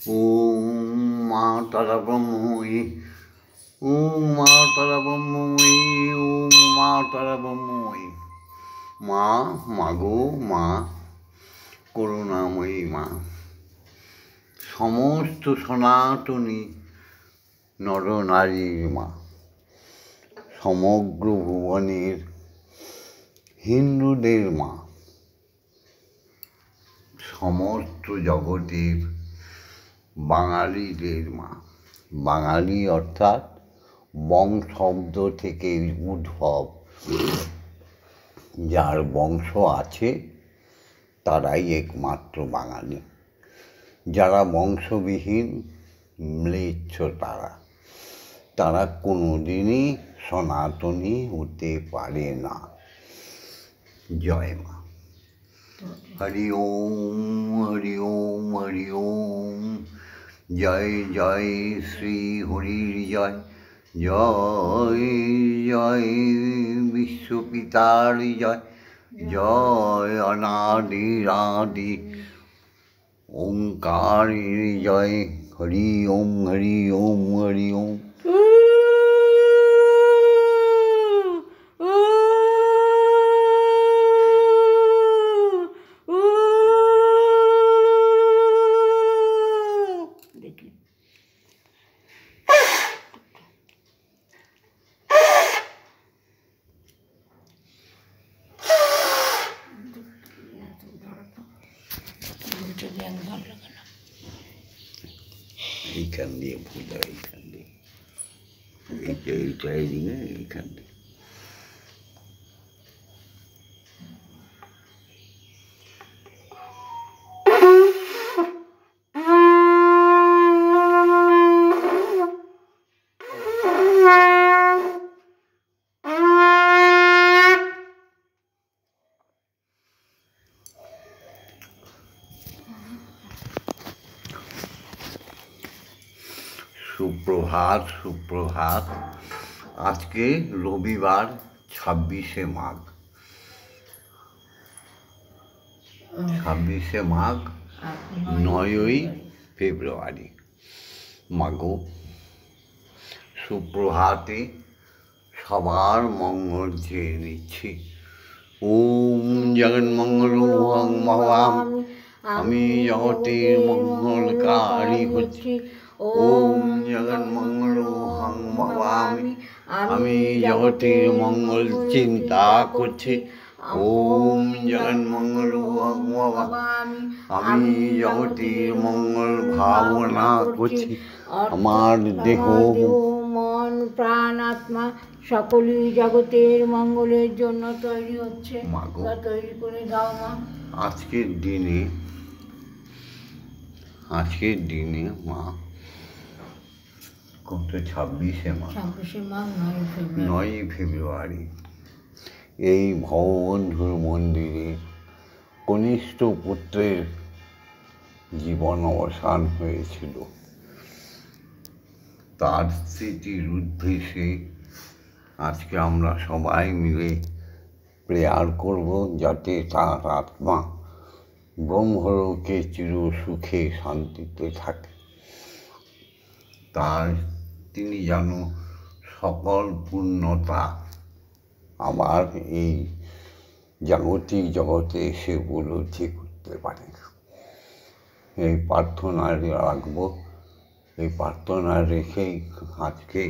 ওম মা তারা ব্রহ্মময়ী, ওম মা তারা ব্রহ্মময়ী, ওম মা তারা ব্রহ্মময়ী। মা, মাগো মা, করুণাময়ী মা, সমস্ত সনাতনী নরনারীর মা, সমগ্র ভুবনের হিন্দুদের মা, সমস্ত জগতের বাঙালিদের মা। বাঙালি অর্থাৎ বং শব্দ থেকে উদ্ভব, যার বংশ আছে তারাই একমাত্র বাঙালি। যারা বংশবিহীন ম্লেচ্ছ তারা কোনোদিনই সনাতনী হতে পারে না। জয় মা। হরি ওম, হরি ওম, হরি ওম। জয় জয় শ্রী হরির জয়, জয় জয় বিশ্বপিতার জয়, জয় অনাদিরাদি ওঙ্কারের জয়। হরি ওম, হরি ওম, হরি ওম। এইখান দিয়ে পূজা, এইখান দিয়ে এইটা এইদিকে এইখান দিয়ে। সুপ্রভাত, সুপ্রভাত। আজকে রবিবার 26শে মাঘ। 26শে মাঘ, 9ই ফেব্রুয়ারি। মাগো, সুপ্রভাতে সবার মঙ্গল চেয়ে নিচ্ছি। ওম জগন্মঙ্গল ভবামি, আমি জগতের মঙ্গলকারী হচ্ছি। ওম জগন্মঙ্গল ভবামি, আমি জগতের মঙ্গল চিন্তা করছি। ওম জগন্মঙ্গল ভবামি, আমি জগতের মঙ্গল ভাবনা করছি। আমার দেহ, মন, প্রাণ, আত্মা সকলেই জগতের মঙ্গলের জন্য তৈরি হচ্ছে। তৈরি করে দাও মা। আজকের দিনে মা কত? 26শে মাঘ, 9ই ফেব্রুয়ারি। এই ভববন্ধুর মন্দিরে কনিষ্ঠ পুত্রের জীবন অবসান হয়েছিল। তার স্মৃতির উদ্দেশ্যে আজকে আমরা সবাই মিলে প্রেয়ার করব, যাতে তার আত্মা ব্রহ্মলোকে চির সুখে শান্তিতে থাকে। তিনি যেন সকল পূর্ণতা আবার এই জাগতিক জগতে এসে উপলব্ধি করতে পারে। এই প্রার্থনা রাখবো। এই প্রার্থনা রেখেই আজকে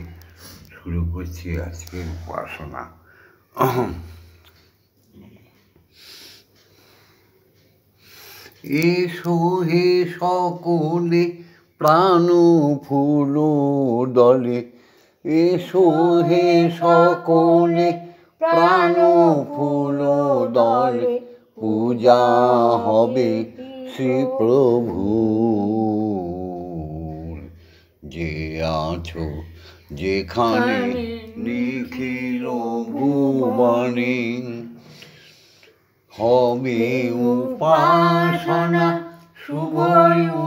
শুরু করছি আজকের উপাসনা। এসো হে সকলে প্রাণ ফুল দলে, এসো হে সকলে প্রাণ ফুল দলে, পূজা হবে শ্রী প্রভু। যে আছো যেখানে নিখিল ভুবনে, হবে উপাসনা শুভ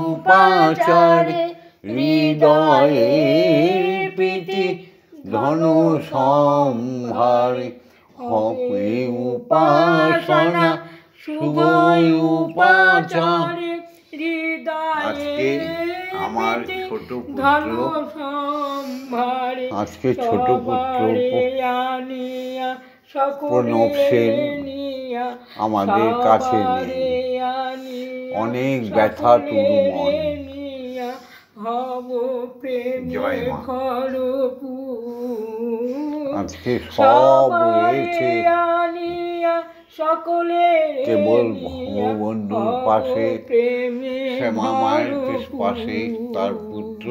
উপাচারে, হৃদয়ের প্রীতি ধন সম্ভারে। হবে উপাসনা শুভ উপাচারে, আজকে আমার ছোট পুত্র আজকে ছোট পুত্র প্রণব সেন আমাদের কাছে নেই। অনেক ব্যথা টুডু মন। জয় মা। আজকে সব রয়েছে কেবল ভগবন্ধুর পাশে, শ্যামা মায়ের পাশে তার পুত্র,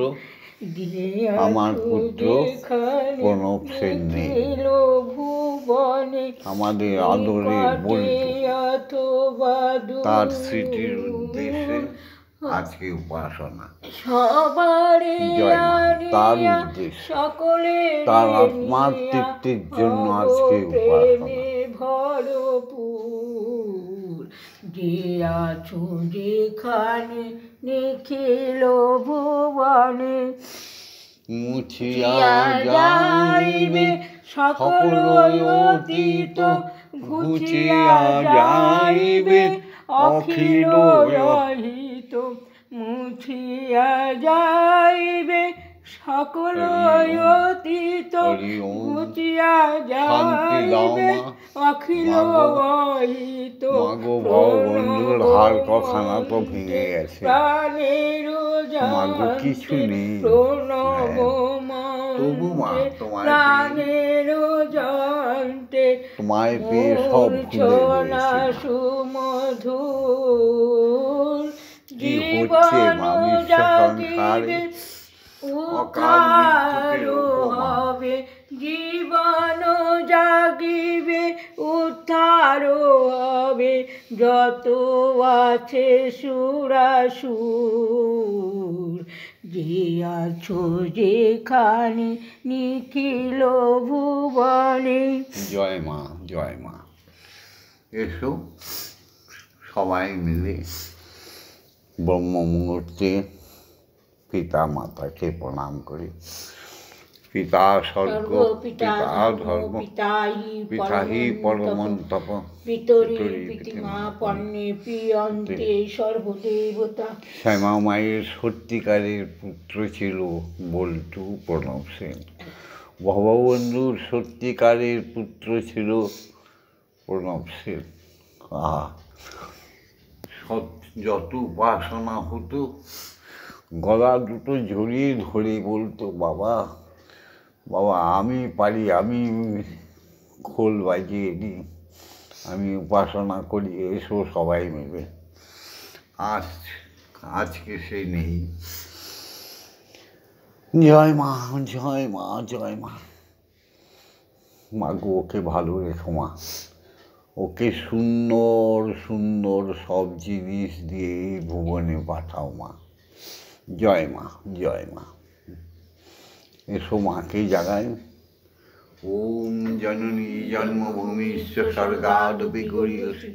আমার পুত্র প্রণব সেন নেই। আমাদের আদরের বন্ধু, তার স্মৃতির উদ্দেশ্যে আজকে উপাসনা। জয় মা। তার উদ্দেশ্যে, তার আত্মার তৃপ্তির জন্য আজকে উপাসনা। যে আছো যেখানে নিখিল ভুবনে, মুছিয়া যাইবে সকল অতীত, ঘুচিয়া যাইবে অখিল রহিত। মুছিয়া যাইবে সকল অতীত, ঘুচিয়া যাইবে অখিল রহিত। বন্ধুর হার কখানা তো ভেঙে গেছে, মাগো কিছু নেই। তবু মা তোমায় পেয়ে সব ভুলে সুমধুর কি হচ্ছে মা বিশ্ব সংসারে। উদ্ধার হবে জীবন জাগিবে, উদ্ধার হবে যত আছে সুরাসুর। যে আছো যেখানে নিখিল ভুবনে। জয় মা, জয় মা। এসো সবাই মিলে ব্রহ্ম মুহূর্তে পিতা মাতাকে প্রণাম করি। পিতা স্বর্গ, পিতা ধর্ম, পিতাহি পরমন্তপ, পিতরি পিতিমা পণ্যে প্রিয়ন্তে সর্বদেবতা। শ্যামা মায়ের সত্যিকারের পুত্র ছিল বল্টু প্রণব সেন। ভববন্ধুর সত্যিকারের পুত্র ছিল প্রণব সেন। যত উপাসনা হতো, গলা দুটো জড়িয়ে ধরে বলতো, বাবা বাবা আমি পারি, আমি খোল বাজিয়ে দিই, আমি উপাসনা করি, এসো সবাই মিলে। আজকে সে নেই। জয় মা, জয় মা, জয় মা। মাগো ওকে ভালো রেখো মা, ওকে সুন্দর সুন্দর সব জিনিস দিয়ে এই ভুবনে পাঠাও মা। জয় মা, জয় মা। এসো মাকে জাগাই। ওম জননী জন্মভূমিশ্চ স্বর্গাদপি গরীয়সী,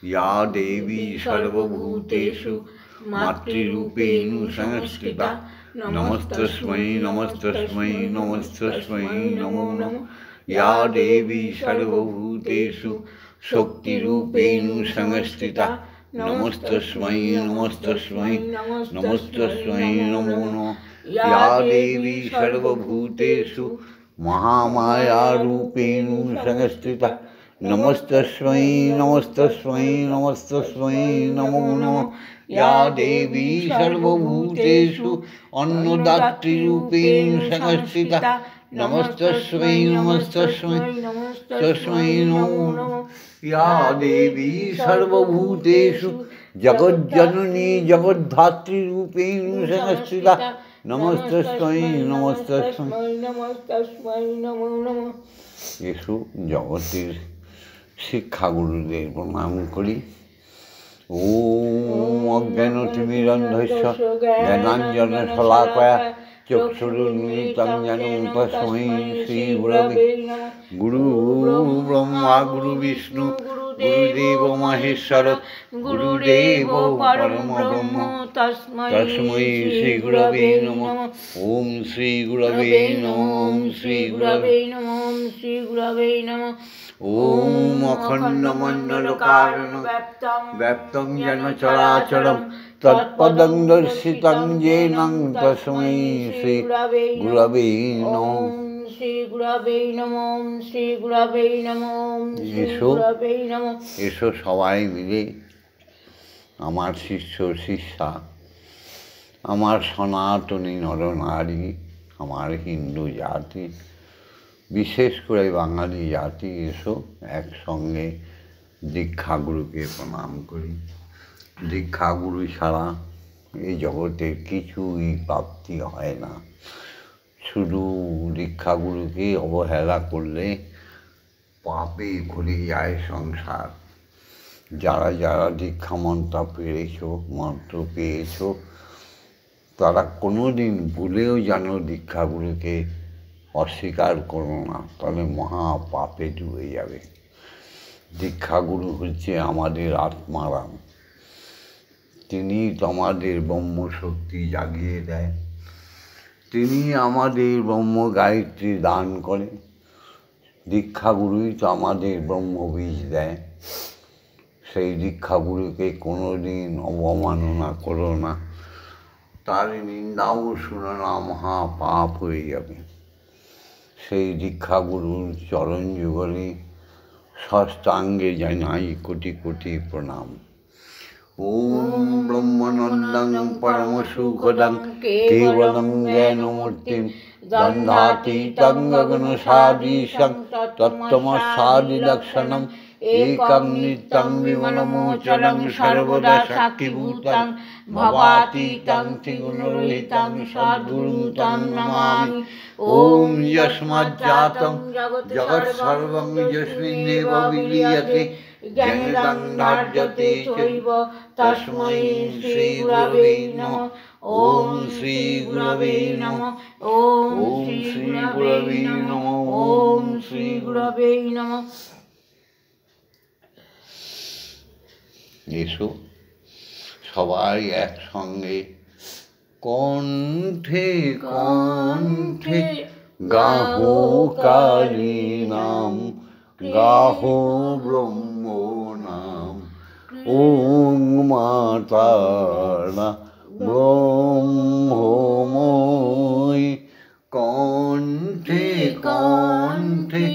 ইয়া দেবী সর্বভূতেষু মাতৃরূপেণ সংস্থিতা। নমস্তস্मै নমস্তস্मै নমস্তস্मै নমো নমঃ। ইয়া দেবী সর্বভূতেষু শক্তিরূপেণ সংস্থিতা। নমস্তস্मै নমস্তস্मै নমস্তস্मै নমো নমঃ। ইয়া দেবী সর্বভূতেষু মহামায়ারূপেণ সংস্থিতা। নমস্তস্मै নমস্তস্मै নমস্তস্मै নমো নমঃ। ইয়া দেবী সর্বভূতেষু অন্নদাত্রীরূপেণ সংস্থিতা। নমস্তস্मै নমস্তস্मै নমস্তস্मै নমো নমঃ। ইয়া দেবী সর্বভূতেষু জগজ্জননী জগদ্ধাত্রীরূপেণ সংস্থিতা। নমস্তস্मै নমস্তস্मै নমস্তস্मै নমো নমঃ। এসো জগতের শিক্ষাগুরুদের প্রণাম করি। ওম অজ্ঞানতিমিরন্ধস্য জ্ঞানাঞ্জনশলাকয়া চক্ষুरुन्मीलितं येन तस्मै श्रीगुरवे। गुरु ब्रह्मा गुरु विष्णु गुरुदेव महेश्वर गुरुदेव परमब्रह्म तस्मै श्रीगुरवे नमः। ओम श्रीगुरवे नमः। ओम श्रीगुरवे नमः। ओम श्रीगुरवे नमः। ओम अखंडमण्डलकारणं व्याप्तं येन चराचरं তৎপদং দর্শিতং যেনং তস্मै শ্রী গুরবে নমঃ। শ্রী গুরবে নমঃ। শ্রী গুরবে নমঃ। শ্রী গুরবে নমঃ। এসো সবাই মিলে, আমার শিষ্য শিষ্যা, আমার সনাতনী নরনারী, আমার হিন্দু জাতি, বিশেষ করে বাঙালি জাতি, এসো একসঙ্গে দীক্ষাগুরুকে প্রণাম করি। দীক্ষাগুরু ছাড়া এই জগতে কিছুই প্রাপ্তি হয় না। শুধু দীক্ষাগুরুকে অবহেলা করলে পাপে ভরে যায় সংসার। যারা যারা দীক্ষা মন্ত্র পেয়েছো তারা কোনো দিন ভুলেও যেন দীক্ষাগুরুকে অস্বীকার করো না, তাহলে মহা পাপে ডুবে যাবে। দীক্ষাগুরু হচ্ছে আমাদের আত্মারাম। তিনি তোমাদের ব্রহ্মশক্তি জাগিয়ে দেয়, তিনি আমাদের ব্রহ্ম গায়ত্রী দান করে। দীক্ষাগুরুই তো আমাদের ব্রহ্মবীজ দেয়। সেই দীক্ষাগুরুকে কোনো দিন অবমাননা করো না, তার নিন্দাও শুনো না, মহা পাপ হয়ে যাবে। সেই দীক্ষাগুরুর চরণ যুগলে ষষ্ঠাঙ্গে জানাই কোটি কোটি প্রণাম। ওম ব্রহ্মানন্দং পরমসুখদং কেবলং জ্ঞানমূর্তিং দ্বন্দ্বাতীতং গগনসাদৃশং তত্ত্বমস্যাদিলক্ষণং একং নিত্যং বিমলমোচনং সর্বদা সাক্ষীভূতং ভবাতীতং ত্রিগুণরহিতং সদ্গুরুং তং নমামি। ওম যস্মাজ্জাতং জগৎসর্বং যস্মিন্নেব বিলীয়তে জ্ঞানেদং ধার্যতে চৈব তস্मै শ্রী গুরবে নমঃ। ওম শ্রী গুরবে নমঃ। ওম শ্রী গুরবে নমঃ। ওম শ্রী গুরবে নমঃ। এসো সবাই একসঙ্গে কণ্ঠে কণ্ঠে গাহো কালী নাম, গাহো ব্রহ্ম নাম। ওং মাতারা ব্রহ্মময়ী। কণ্ঠে কণ্ঠে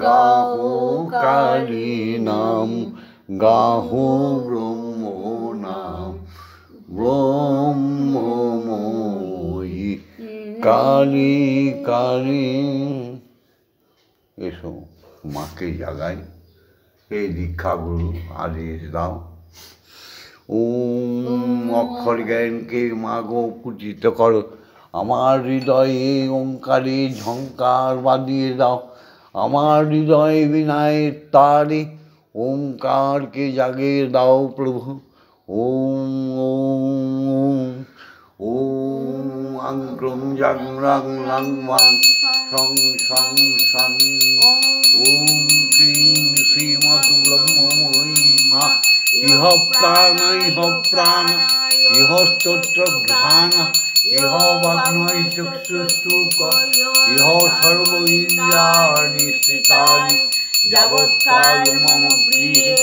গাহো কালী নাম, গাহো ব্রহ্ম নাম। ব্রহ্মময়ী কালী কালী। এসো মাকে জাগাই, হে দীক্ষাগুরু আদেশ দাও। ওম অক্ষর জ্ঞানকে মাগো পূজিত করো, আমার হৃদয়ে ওঙ্কারে ঝঙ্কার বাঁধিয়ে দাও। আমার হৃদয়ে বিনায়ের তারে ওঙ্কারকে জাগিয়ে দাও প্রভু। ওম ওম ওম আং ক্রং জাং রাং লাং ওয়াং সং সং সং। ওম ক্রিং শ্রীমৎ ব্রহ্মময়ী মা। ইহ প্রাণ ইহ প্রাণ ইহ স্তোত্র ঘ্রাণ ইহ বাগ্ময় চক্ষুস্তুক ইহ সর্ব ইন্দ্রিয়াণি স্থিতানি যাবৎকাল মম গৃহে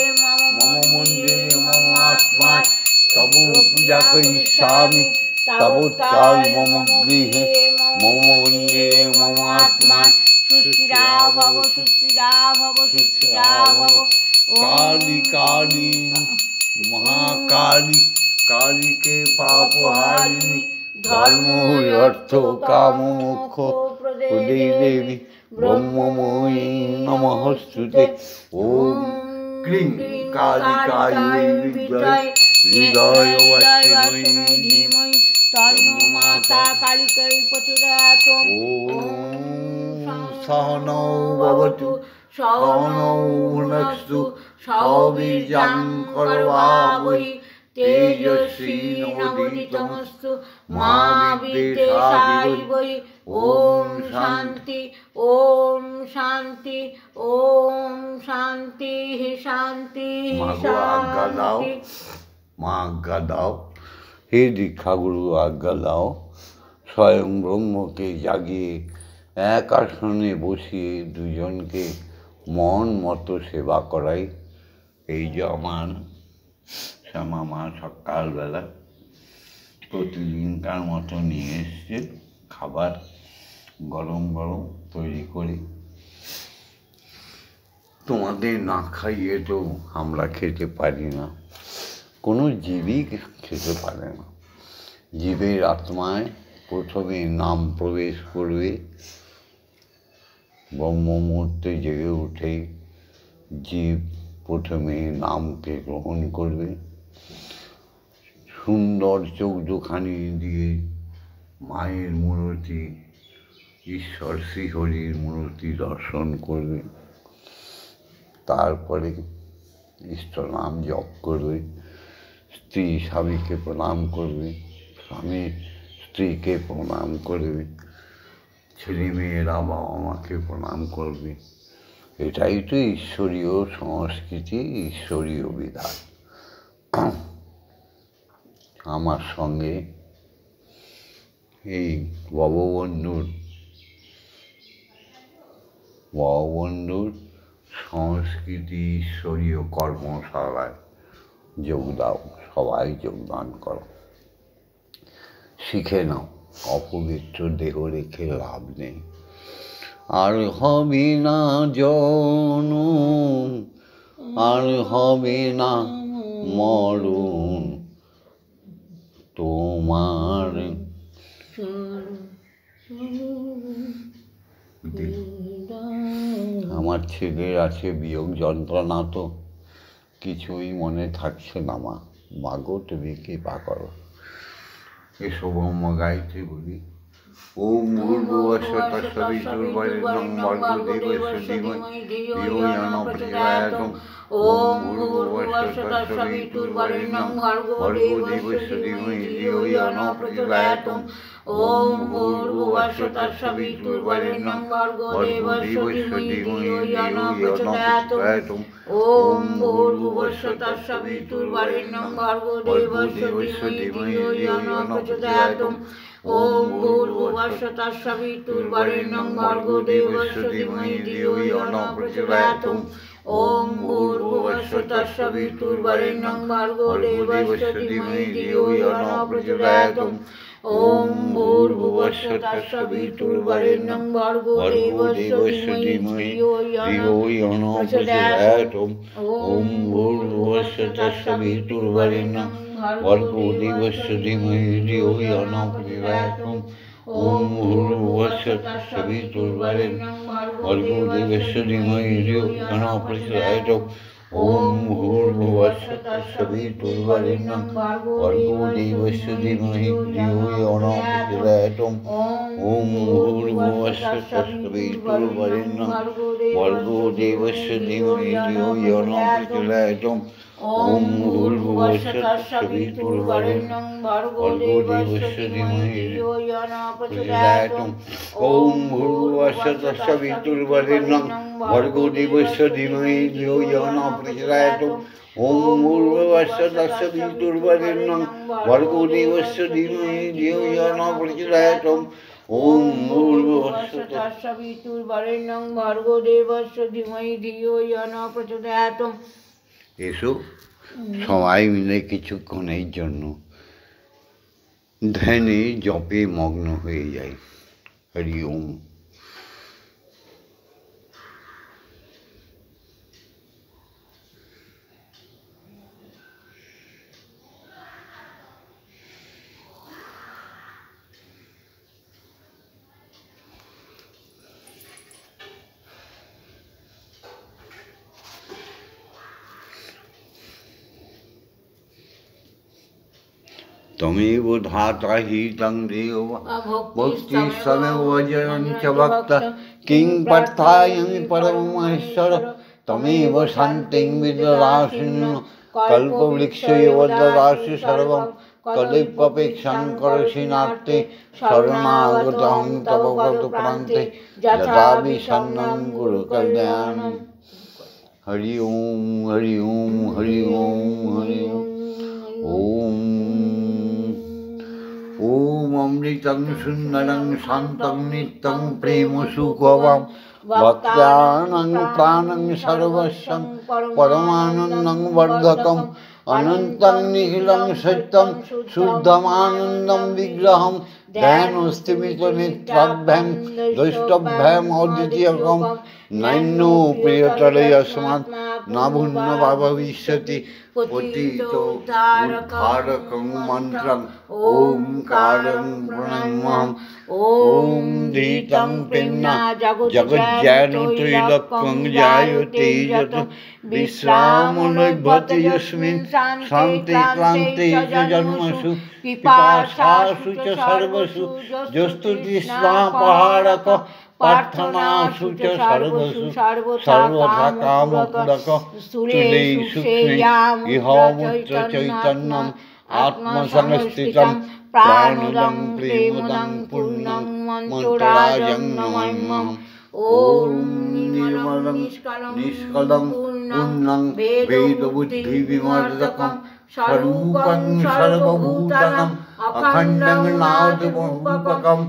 মম মন্দিরে মম আত্মায় তব পূজা করিষ্যামি তাবৎকাল মম গৃহে মম মন্দিরে মম আত্মায় সুস্থিরা ভব সুস্থিরা ভব সুস্থিরা ভব। কালী কালী মহাকালী, কালীকে পাপহারিণী, ধর্ম অর্থ কাম মোক্ষ প্রদে দেবী ব্রহ্মময়ী নমঃস্তুতে। ওম ক্লিং কালিকাयै বিদ্মহে হৃদয়বাসিন্যৈ ধীমহি তন্নো মাতা কালিকাই প্রচোদয়াৎ। ওম সহনৌ ভবতু সহনৌ ভুনস্তু সহ বীর্যং করবাবহি তেজস্বিনাবধীতমস্তু মা বিদ্বেষায়। ওম শান্তি ওম শান্তি ওম শান্তি শান্তি শান্তি। মা আজ্ঞা দাও, হে দীক্ষাগুরু আজ্ঞা দাও, স্বয়ং ব্রহ্মকে জাগিয়ে এক আসনে বসিয়ে দুজনকে মন মতো সেবা করাই। এই যে আমার শ্যামা মা সকালবেলা প্রতিদিনকার মতো নিয়ে এসছে খাবার, গরম গরম তৈরি করে। তোমাদের না খাইয়ে তো আমরা খেতে পারি না, কোনো জীবই খেতে পারে না। জীবের আত্মায় প্রথমে নাম প্রবেশ করবে, ব্রহ্ম মুহূর্তে জেগে উঠে জীব প্রথমে নামকে গ্রহণ করবে। সুন্দর চোখ দুখানি দিয়ে মায়ের মূর্তি, ঈশ্বর শ্রীহরির মূর্তি দর্শন করবে। তারপরে ইষ্ট নাম জপ করবে, স্ত্রী স্বামীকে প্রণাম করবে, স্বামী স্ত্রীকে প্রণাম করবে, ছেলে মেয়েরা বাবা মাকে প্রণাম করবে। এটাই তো ঈশ্বরীয় সংস্কৃতি, ঈশ্বরীয় বিধান। আমার সঙ্গে এই ভববন্ধুর সংস্কৃতি ঈশ্বরীয় কর্মশালায় যোগ দাও, সবাই যোগদান করো, শিখে নাও। অপবিত্র দেহ রেখে লাভ নেই। আর হবে না জনম, আর হবে না মরণ, তোমার আমার ছেলের আছে বিয়োগ যন্ত্রণা, তো কিছুই মনে থাকছে না। মাগো তুমি কৃপা করো। এসব আমরা গাইতে বলি। ওম ভূর্ভুবস্সুঃ তৎসবিতুর্বরেণ্যং ভর্গো দেবস্য ধীমহি ধিয়ো ইয়ো নঃ প্রচোদয়াৎ। ওম ভূর্ভুবস্সুঃ তৎসবিতুর্বরেণ্যং ভর্গো দেবস্য ধীমহি ধিয়ো ইয়ো নঃ প্রচোদয়াৎ। ওম ভূর্ভুবস্সুঃ তৎসবিতুর্বরেণ্যং ভর্গো দেবস্য ধীমহি ধিয়ো ইয়ো নঃ প্রচোদয়াৎ। ওম ভূর্ভুবস্সুঃ তৎসবিতুর্বরেণ্যং ভর্গো দেবস্য ধীমহি ধিয়ো ইয়ো নঃ প্রচোদয়াৎ। ওম ভূর্ভুবস্সুঃ তৎসবিতুর্বরেণ্যং ভর্গো দেবস্য ধীমহি ধিয়ো ইয়ো নঃ প্রচোদয়াৎ। ওম ভূর্ভুবস্সুঃ তৎসবিতুর্বরেণ্যং ভর্গো দেবস্য ধীমহি ধিয়ো ইয়ো নঃ প্রচোদয়াৎ। ওম ভূর্ভুবস্সুঃ তৎসবিতুর্বরেণ্যং ভর্গো দেবস্য ধীমহি ধিয়ো ইয়ো নঃ প্রচোদয়াৎ। ওম ভূর্ভুবস্সুঃ তৎসবিতুর্বরেণ্যং ভর্গো দেবস্য ধীমহি ধিয়ো ইয়ো নঃ প্রচোদয়াৎ। ওম ভূর্ভুবস্সুঃ তৎসবিতুর্বরেণ্যং ভর্গো দেবস্য ধীমহি ধিয়ো ইয়ো নঃ প্রচোদয়াৎ। ওম ভূর্ভুবস্সুঃ তৎসবিতুর্বরেণ্যং ভর্গো দেবস্য ধীমহি ধিয়ো ইয়ো নঃ প্রচোদয়াৎ। ওম ভূর্ভুবস্সুঃ তৎসবিতুর্বরেণ্যং ভর্গো দেবস্য ধীমহি ধিয়ো ইয়ো নঃ প্রচোদয়াৎ। ওম ভূর্ভুবস্সুঃ তৎসবিতুর্বরেণ্যং ভর্গো দেবস্য ধীমহি ধিয়ো ইয়ো নঃ প্রচোদয়াৎ। ওম ভূর্ভুবস্সুঃ তৎসবিতুর্বরেণ্যং ভর্গো দেবস্য ধীমহি ধিয়ো ইয়ো নঃ প্রচোদয়াৎ। ওম ভূর্ভুবস্সুঃ তৎসবিতুর্বরেণ্যং ভর্গো দেবস্য ধীমহি ধিয়ো ইয়ো নঃ প্রচোদয়াৎ। ওম ভূর্ভুবস্সুঃ তৎসবিতুর্বরেণ্যং ভর্গো দেবস্য ধীমহি ধিয়ো ইয়ো নঃ প্রচোদয়াৎ। এসো সবাই মিলে কিছুক্ষণের জন্য ধ্যানে জপে মগ্ন হয়ে যাই। হরি ওম। त्वमेव धाता हि तं देव भक्तिस्तमेव वज्रं च भक्तः किं पार्थायमि परममहेश्वर। त्वमेव शान्तिं विददासि कल्पवृक्षेव ददासि सर्वं तदेवापेक्षां करोषि नास्ति शरणागतोऽहं तव पदप्रान्ते यथा विषण्णं कुरु कल्याणम्। हरि ओम हरि ओम हरि ओम हरि ओम। ओम ओम अमृतं सुन्दरं शान्तं नित्यं प्रेम सुखवां भक्तानां प्राणं सर्वस्वं परमानन्दं वर्धकं অনন্তং নিখিলং সত্যং শুদ্ধমানন্দম বিগ্রহম ধ্যানস্থিমিত নিত্যাভ্যাং দ্রষ্টভ্যাম অদ্বিতীয়কম নৈন্য প্রিয়তরে যস্মাৎ না ভিন্ন বা ভবিষ্যতি পতিত উদ্ধারকং মন্ত্রং ওঙ্কারং প্রণমাম্যহম। ওম ধীতং পিন্না জগজ্ঞানত্রৈলোক্যং জায়তে যত বিশ্রামলভ্যতে যস্মিন শান্তি ক্লান্তি চ জন্মসু পিপাসাসু চ সর্বসু যস্তু তৃষ্ণাপহারক প্রার্থনাসু চ সর্বসু সর্বথা কামপূরক স্থূলেষু সূক্ষ্মেষু ইহমূত্র চৈতন্যম আত্মসংস্থিতম প্রাণোদং প্রেমোদং পূর্ণং মন্ত্ররাজং নমাম্যহম। ওম নির্মলং নিষ্কলং পূর্ণং বেদবুদ্ধি বিমর্দকং স্বরূপং সর্বভূতানাং অখণ্ডং নাদরূপকং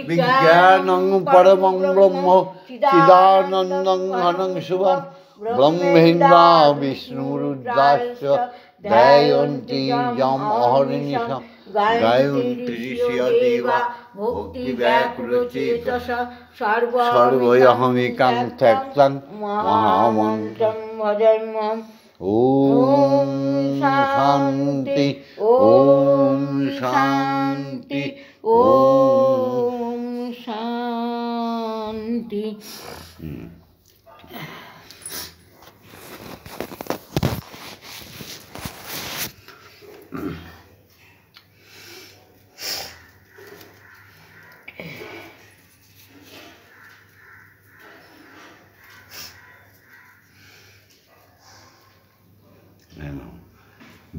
বিজ্ঞানং পরমং ব্রহ্ম চিদানন্দং ঘনং শুভং ব্রহ্মেন্দ্রা বিষ্ণুরুদ্রাশ্চ ধ্যায়ন্তি যম অহর্নিশম গায়ন্তি ঋষিয় দেবা ভক্তি ব্যাকুলচেতস সর্বয়হমিকাং ত্যক্তং মহামন্ত্রং ভজন্মহম। ওম শান্তি ওম শান্তি ওম শান্তি।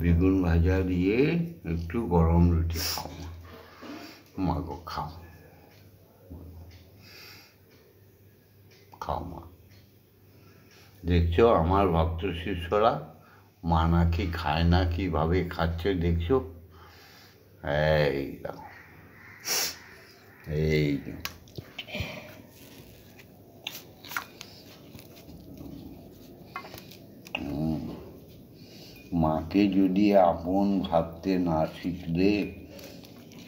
বেগুন ভাজা দিয়ে একটু গরম রুটি খাও মা গো, খাও খাও মা। দেখছো আমার ভক্ত শিষ্যরা মা নাকি খায় না, কিভাবে খাচ্ছে দেখছো? এই দেখো, এই মাকে যদি আপন ভাবতে না শিখলে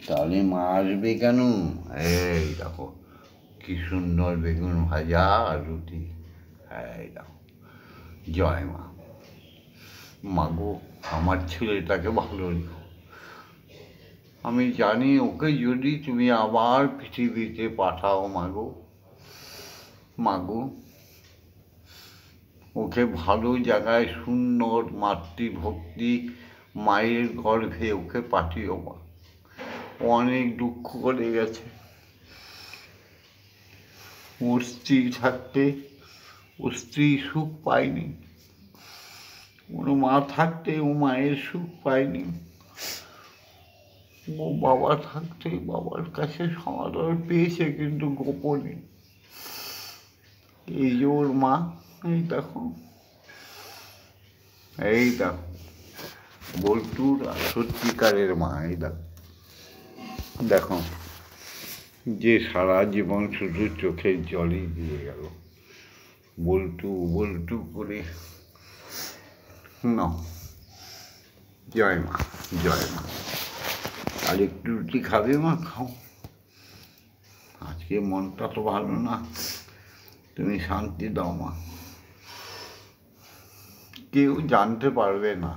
তাহলে মা আসবে কেন? এই দেখো কি সুন্দর বেগুন ভাজা আর রুটি। এই দেখো, জয় মা। মাগো, আমার ছেলেটাকে ভালো রেখো। আমি জানি ওকে যদি তুমি আবার পৃথিবীতে পাঠাও মাগো, মাগো ওকে ভালো জায়গায় সুন্দর মাতৃভক্তি মায়ের গর্ভে ওকে পাঠিও মা। অনেক দুঃখ করে গেছে। ওর স্ত্রী থাকতে ওর স্ত্রী সুখ পায়নি, ওর মা থাকতে ও মায়ের সুখ পায়নি, ও বাবা থাকতে বাবার কাছে সমাদর পেয়েছে কিন্তু গোপনে। এই যে ওর মা, এই দেখো, এই দেখো বল্টুর সত্যিকারের মা। এই দেখো, দেখো যে সারা জীবন শুধু চোখের জলই দিয়ে গেল, বল্টু বল্টু করে। না, জয় মা, জয় মা। আর একটু রুটি খাবে মা? খাও। আজকে মনটা তো ভালো না, তুমি শান্তি দাও মা। কেউ জানতে পারবে না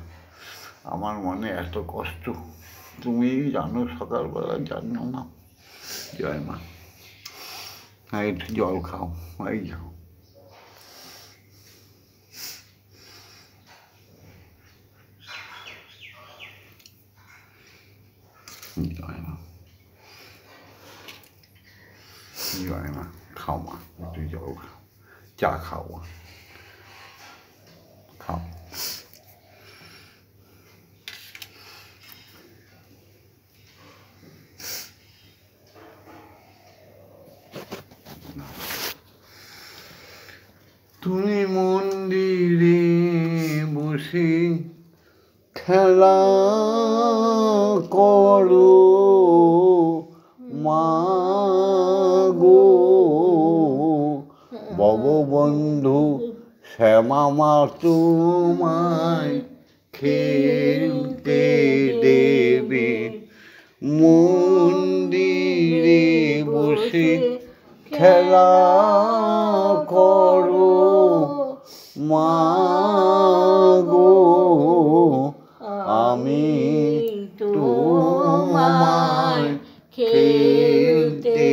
আমার মনে এত কষ্ট, তুমি জানো, সকালবেলা জানো না। জয় মা। হ্যাঁ, একটু জল খাও, এই যাও। জয় মা, জয় মা। খাও মা, একটু জল খাও, চা খাও মা, খাও। তুমি মন্দিরে বসে খেলা করো মা গো, ভববন্ধু শ্যামা মা তোমায় খেলতে দেবে, মন্দিরে বসে খেলা করো মা গো, আমি তোমায় খেলতে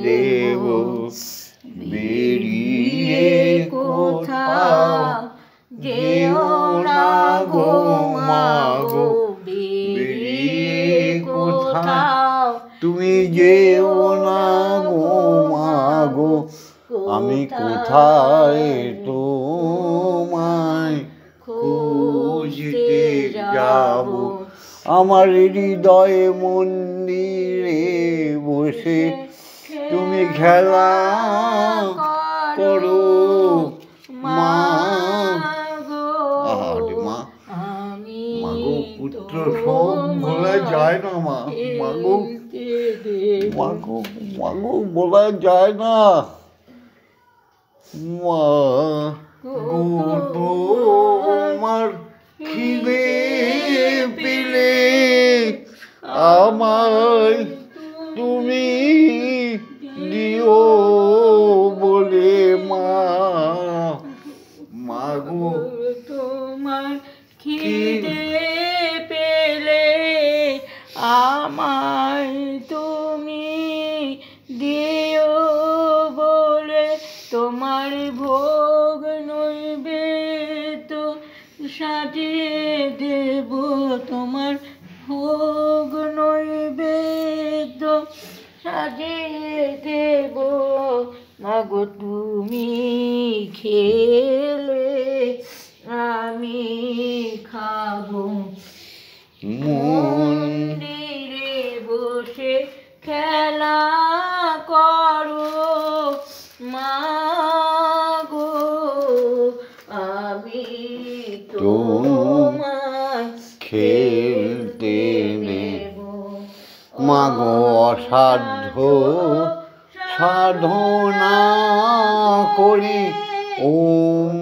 দেব। বেরিয়ে কোথাও যেও না গো মা গো, বেরিয়ে কোথাও তুমি যেও না গো মা গো, আমি কোথায় তোমায় খুঁজতে যাব। আমার হৃদয় মন্দিরে বসে তুমি খেলা করো মা গো। মা মাগো, পুত্র সব বলা যায় না মা, মাগো মাগো মাগো বলা যায় না মা গো। তোমার খিদে পেলে আমায় তুমি দিও বলে মা, মাগো তোমার খিদে পেলে আমায় তুমি দিও বলে, তোমার ভোগ নৈবেদ্য সাজিয়ে দেব, তোমার ভোগ নৈবেদ্য সাজিয়ে দেব। মাগো তুমি খেলে আমি খাবো, মন্দিরে বসে খেলা করো মা গো, আমি তোমায় খেলতে নেব। মাগো অসাধ্য সাধনা করি ওম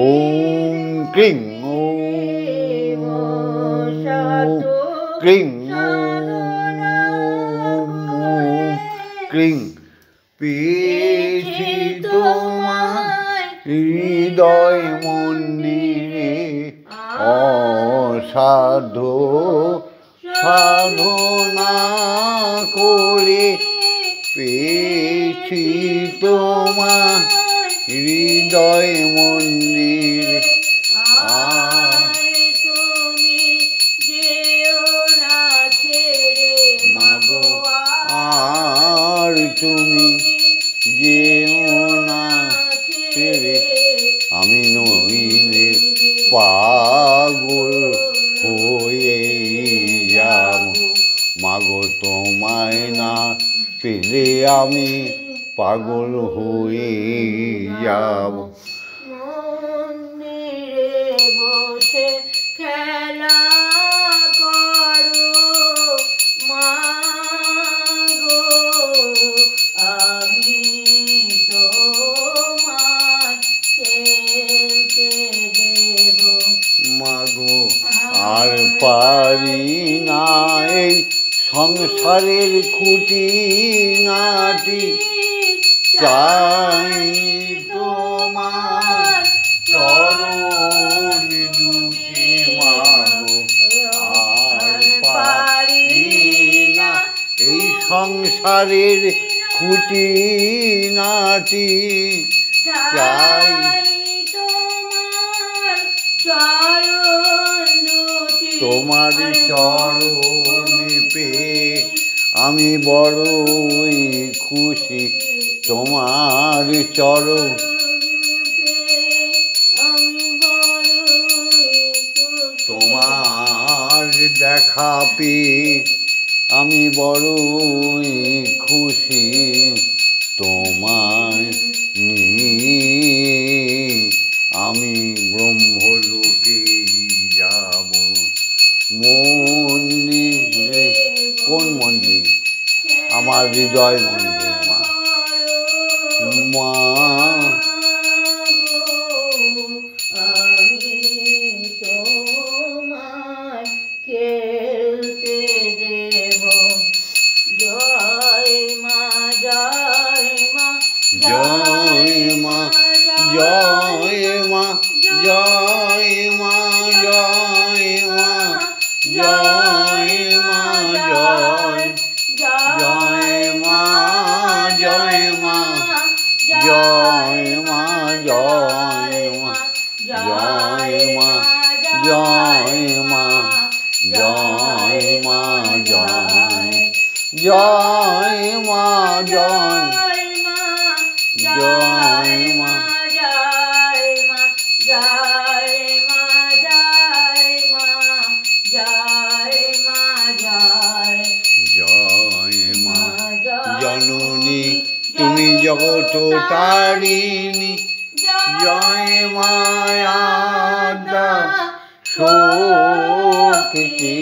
ওম ক্রিং ওম ক্রিং ওম ক্রিং, পেয়েছি তোমার হৃদয় মন্দিরে অসাধ্য সাধনা করে, পেয়েছি তোমার হৃদয় মন্দিরে। তুমি যেও না ছেড়ে মাগো আর তুমি যেও না ছেড়ে, আমি নইলে পাগল হয়ে যাব। মাগো তোমায় না পেলে আমি পাগল হয়ে যাব। মন্দিরে বসে খেলা করো মা গো, আমি তোমায় খেলতে দেব। মাগো আর পারি না এই সংসারের খুঁটি নাটি, চাই তোমার চরণ দুটি মাগো। আর পারি না এই সংসারের খুঁটি নাটি, চাই তোমার চরণ পেয়ে আমি বড়ই খুশি। তোমার চরণ তোমার দেখা পেয়ে আমি বড়ই খুশি। তোমায় নিয়ে আমি ব্রহ্মলোকে যাব। মন্দিরে, কোন মন্দির? আমার হৃদয় মন্দির মা। মা জয় মা জয় জয় মা জয় মা জয় মা জয় মা জয় মা জয় মা জয় মা জয় জয় মা জয় জয় মা জয় মা জননী তুমি জগত তারিণী জয় মায়াদা শক্তি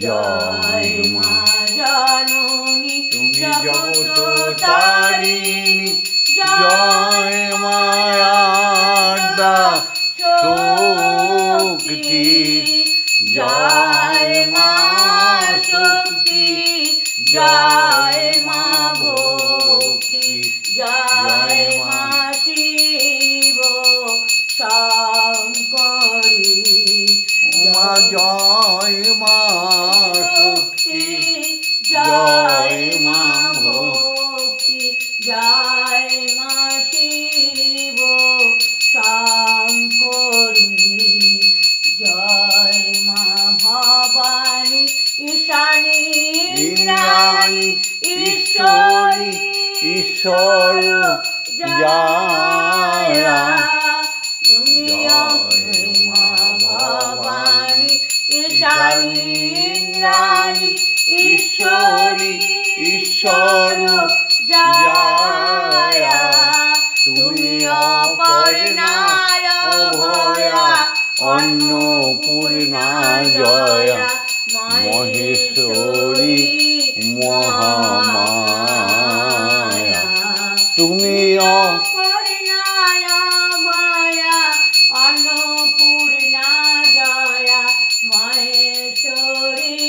জয় মা জননী তুমি জগত তারিণী জয় মায়াদা শক্তি জয় মা শক্তি জয় মা ভক্তি জয় মা শিব শঙ্করী মা জয় মা শক্তি জয় মা ভক্তি জয় মা শিব শঙ্করী জয় মা ভবানী ঈশানী ইন্দ্রাণী ঈশ্বরী ঈশ্বর জয় তুমি মা ভবানী ঈশানী ইন্দ্রাণী ঈশ্বরী ঈশ্বর জয় তুমি অপর্ণা অভয়া অন্নপূর্ণা জয় মহেশ্বরী মহামায়া তুমি অপর্ণা অভয়া অন্নপূর্ণা জয়া মহেশ্বরী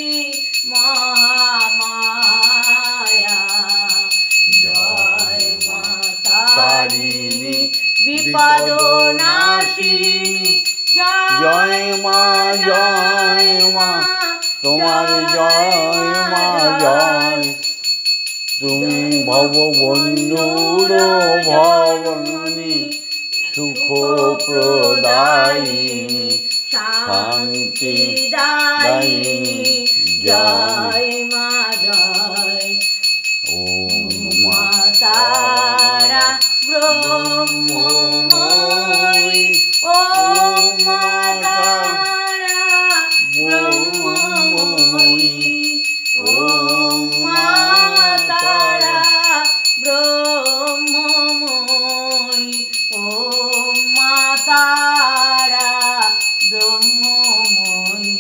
মহামায়া জয় মাতা তারিণী বিপদ নাশিনী জয় মা তোমার জয় মা জয় তুমি ভববন্ধুর ভবনী সুখ প্রদায়িনী শান্তি দায়িনী জয় মা জয় ও মা তারা ব্রহ্মময়ী ও মা তারা ব্রহ্মময়ী ও মা তারা ব্রহ্মময়ী ও মা তারা ব্রহ্মময়ী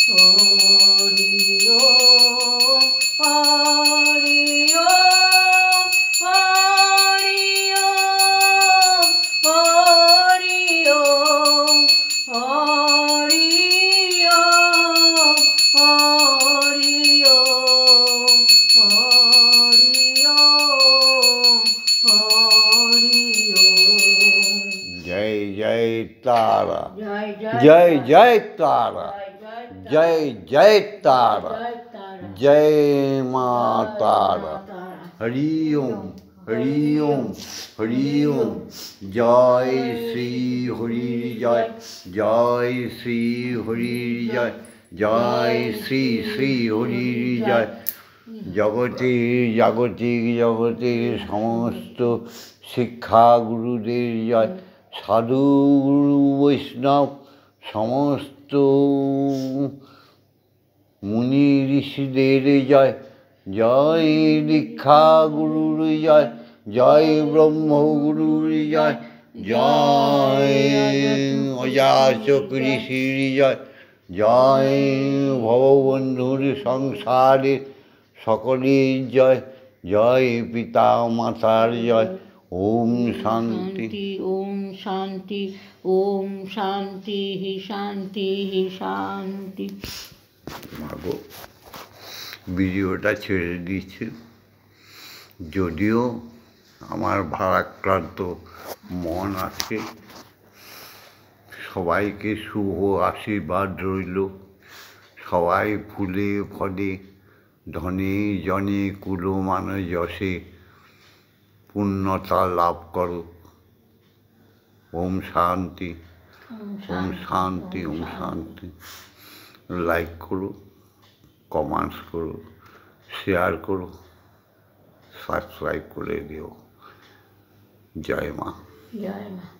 হরি ওম হরি ওম হরি ওম হরি ওম হরি ওম হরি ওম হরি ওম হরি ওম জয় জয় তারা জয় জয় জয় তারা জয় জয় তারা জয় মা তারা হরি ওম হরি ওম হরি ওম জয় শ্রী হরির জয় জয় শ্রী হরির জয় জয় শ্রী শ্রী হরির জয় জগতের সমস্ত শিক্ষাগুরুদের জয় সাধু গুরু বৈষ্ণব সমস্ত মুনি ঋষিদের জয় জয় দীক্ষা গুরুর জয় জয় ব্রহ্মগুরুর জয় জয় অযাচক ঋষির জয় জয় ভববন্ধুর সংসারের সকলের জয় জয় পিতা মাতার জয় ওম শান্তি ওম শান্তি ওম শান্তি শান্তি শান্তি। মাগো ভিডিওটা ছেড়ে দিচ্ছি, যদিও আমার ভারাক্রান্ত মন আছে। সবাইকে শুভ আশীর্বাদ রইল, সবাই ফুলে ফলে, ধনে জনে কুলমান যশে, পূর্ণতা লাভ করো। ওম শান্তি, ওম শান্তি, ওম শান্তি। লাইক করো, কমেন্টস করো, শেয়ার করো, সাবস্ক্রাইব করে দিও। জয় মা। জয় মা।